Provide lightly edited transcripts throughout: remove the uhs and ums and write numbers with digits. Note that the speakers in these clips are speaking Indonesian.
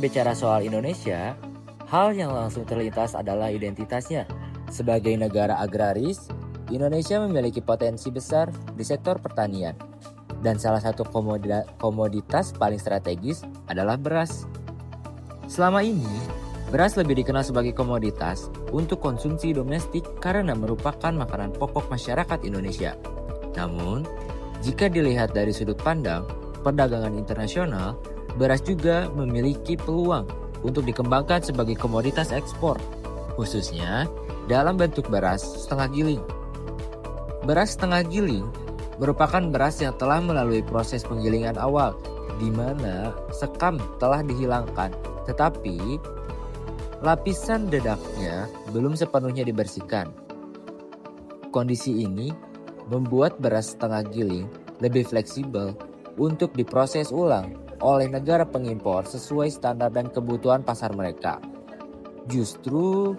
berbicara soal Indonesia, hal yang langsung terlintas adalah identitasnya. Sebagai negara agraris, Indonesia memiliki potensi besar di sektor pertanian. Dan salah satu komoditas paling strategis adalah beras. Selama ini, beras lebih dikenal sebagai komoditas untuk konsumsi domestik karena merupakan makanan pokok masyarakat Indonesia. Namun, jika dilihat dari sudut pandang perdagangan internasional, beras juga memiliki peluang untuk dikembangkan sebagai komoditas ekspor, khususnya dalam bentuk beras setengah giling. Beras setengah giling merupakan beras yang telah melalui proses penggilingan awal, di mana sekam telah dihilangkan, tetapi lapisan dedaknya belum sepenuhnya dibersihkan. Kondisi ini membuat beras setengah giling lebih fleksibel untuk diproses ulang oleh negara pengimpor sesuai standar dan kebutuhan pasar mereka. Justru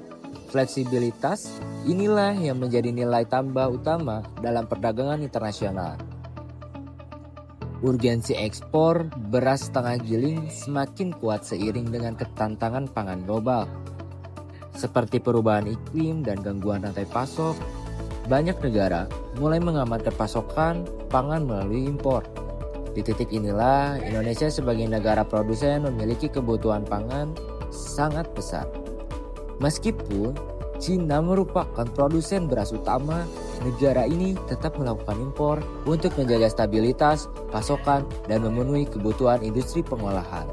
fleksibilitas inilah yang menjadi nilai tambah utama dalam perdagangan internasional. Urgensi ekspor beras setengah giling semakin kuat seiring dengan ketantangan pangan global. Seperti perubahan iklim dan gangguan rantai pasok, banyak negara mulai mengamankan pasokan pangan melalui impor. Di titik inilah Indonesia sebagai negara produsen memiliki kebutuhan pangan sangat besar. Meskipun Cina merupakan produsen beras utama, negara ini tetap melakukan impor untuk menjaga stabilitas pasokan dan memenuhi kebutuhan industri pengolahan.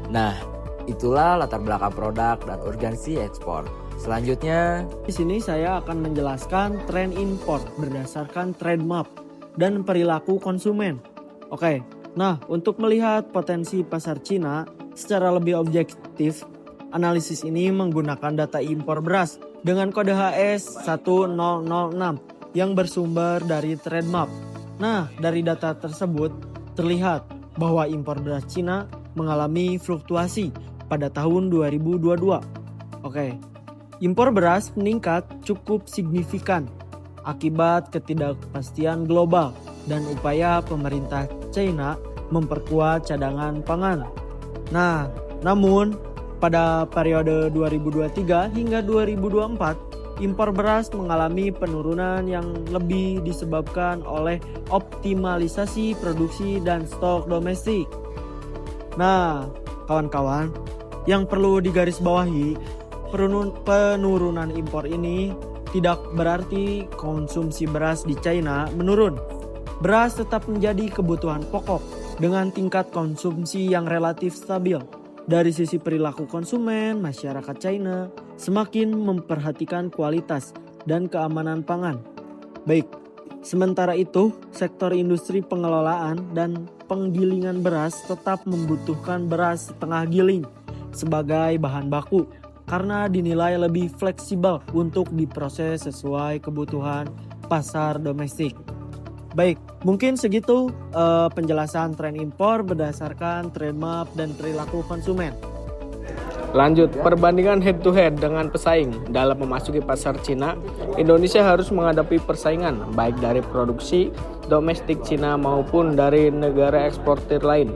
Nah, itulah latar belakang produk dan urgensi ekspor. Selanjutnya, di sini saya akan menjelaskan tren impor berdasarkan trade map dan perilaku konsumen. Oke, nah untuk melihat potensi pasar Cina secara lebih objektif, analisis ini menggunakan data impor beras dengan kode HS 1006 yang bersumber dari trade map. Nah, dari data tersebut terlihat bahwa impor beras Cina mengalami fluktuasi pada tahun 2022. Oke, impor beras meningkat cukup signifikan akibat ketidakpastian global dan upaya pemerintah China memperkuat cadangan pangan. Nah, namun pada periode 2023 hingga 2024, impor beras mengalami penurunan yang lebih disebabkan oleh optimalisasi produksi dan stok domestik. Nah, kawan-kawan, yang perlu digarisbawahi, penurunan impor ini tidak berarti konsumsi beras di China menurun. Beras tetap menjadi kebutuhan pokok dengan tingkat konsumsi yang relatif stabil. Dari sisi perilaku konsumen, masyarakat China semakin memperhatikan kualitas dan keamanan pangan. Baik, sementara itu sektor industri pengelolaan dan penggilingan beras tetap membutuhkan beras setengah giling sebagai bahan baku, karena dinilai lebih fleksibel untuk diproses sesuai kebutuhan pasar domestik. Baik, mungkin segitu penjelasan tren impor berdasarkan trade map dan perilaku konsumen. Lanjut, perbandingan head to head dengan pesaing. Dalam memasuki pasar Cina, Indonesia harus menghadapi persaingan baik dari produksi domestik Cina maupun dari negara eksportir lain.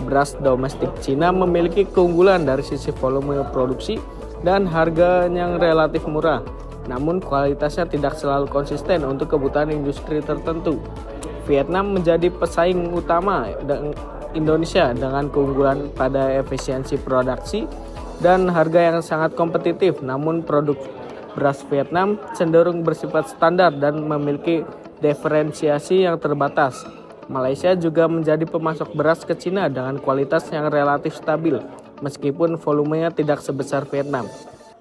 Beras domestik Cina memiliki keunggulan dari sisi volume produksi dan harga yang relatif murah. Namun kualitasnya tidak selalu konsisten untuk kebutuhan industri tertentu. Vietnam menjadi pesaing utama Indonesia dengan keunggulan pada efisiensi produksi dan harga yang sangat kompetitif. Namun produk beras Vietnam cenderung bersifat standar dan memiliki diferensiasi yang terbatas. Malaysia juga menjadi pemasok beras ke Cina dengan kualitas yang relatif stabil, meskipun volumenya tidak sebesar Vietnam.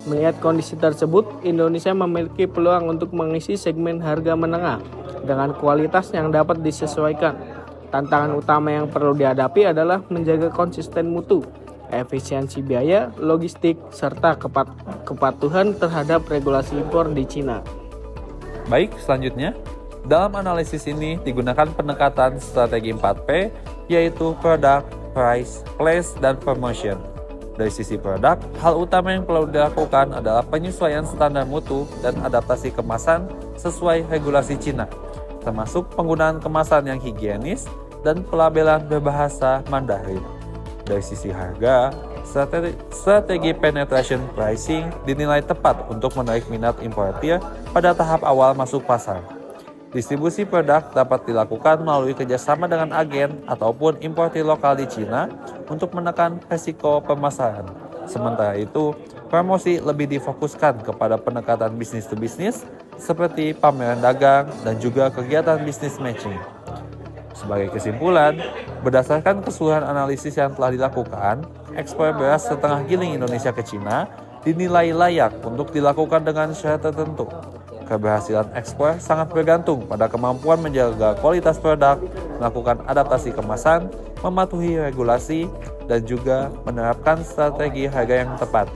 Melihat kondisi tersebut, Indonesia memiliki peluang untuk mengisi segmen harga menengah dengan kualitas yang dapat disesuaikan. Tantangan utama yang perlu dihadapi adalah menjaga konsisten mutu, efisiensi biaya, logistik, serta kepatuhan terhadap regulasi impor di Cina. Baik, selanjutnya, dalam analisis ini digunakan pendekatan strategi 4P, yaitu Product, Price, Place, dan Promotion. Dari sisi produk, hal utama yang perlu dilakukan adalah penyesuaian standar mutu dan adaptasi kemasan sesuai regulasi Cina, termasuk penggunaan kemasan yang higienis dan pelabelan berbahasa Mandarin. Dari sisi harga, strategi penetration pricing dinilai tepat untuk menarik minat importir pada tahap awal masuk pasar. Distribusi produk dapat dilakukan melalui kerjasama dengan agen ataupun importir lokal di Cina untuk menekan risiko pemasaran. Sementara itu, promosi lebih difokuskan kepada pendekatan bisnis to bisnis seperti pameran dagang dan juga kegiatan bisnis matching. Sebagai kesimpulan, berdasarkan keseluruhan analisis yang telah dilakukan, ekspor beras setengah giling Indonesia ke Cina dinilai layak untuk dilakukan dengan syarat tertentu. Keberhasilan ekspor sangat bergantung pada kemampuan menjaga kualitas produk, melakukan adaptasi kemasan, mematuhi regulasi, dan juga menerapkan strategi harga yang tepat.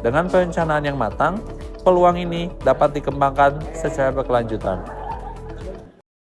Dengan perencanaan yang matang, peluang ini dapat dikembangkan secara berkelanjutan.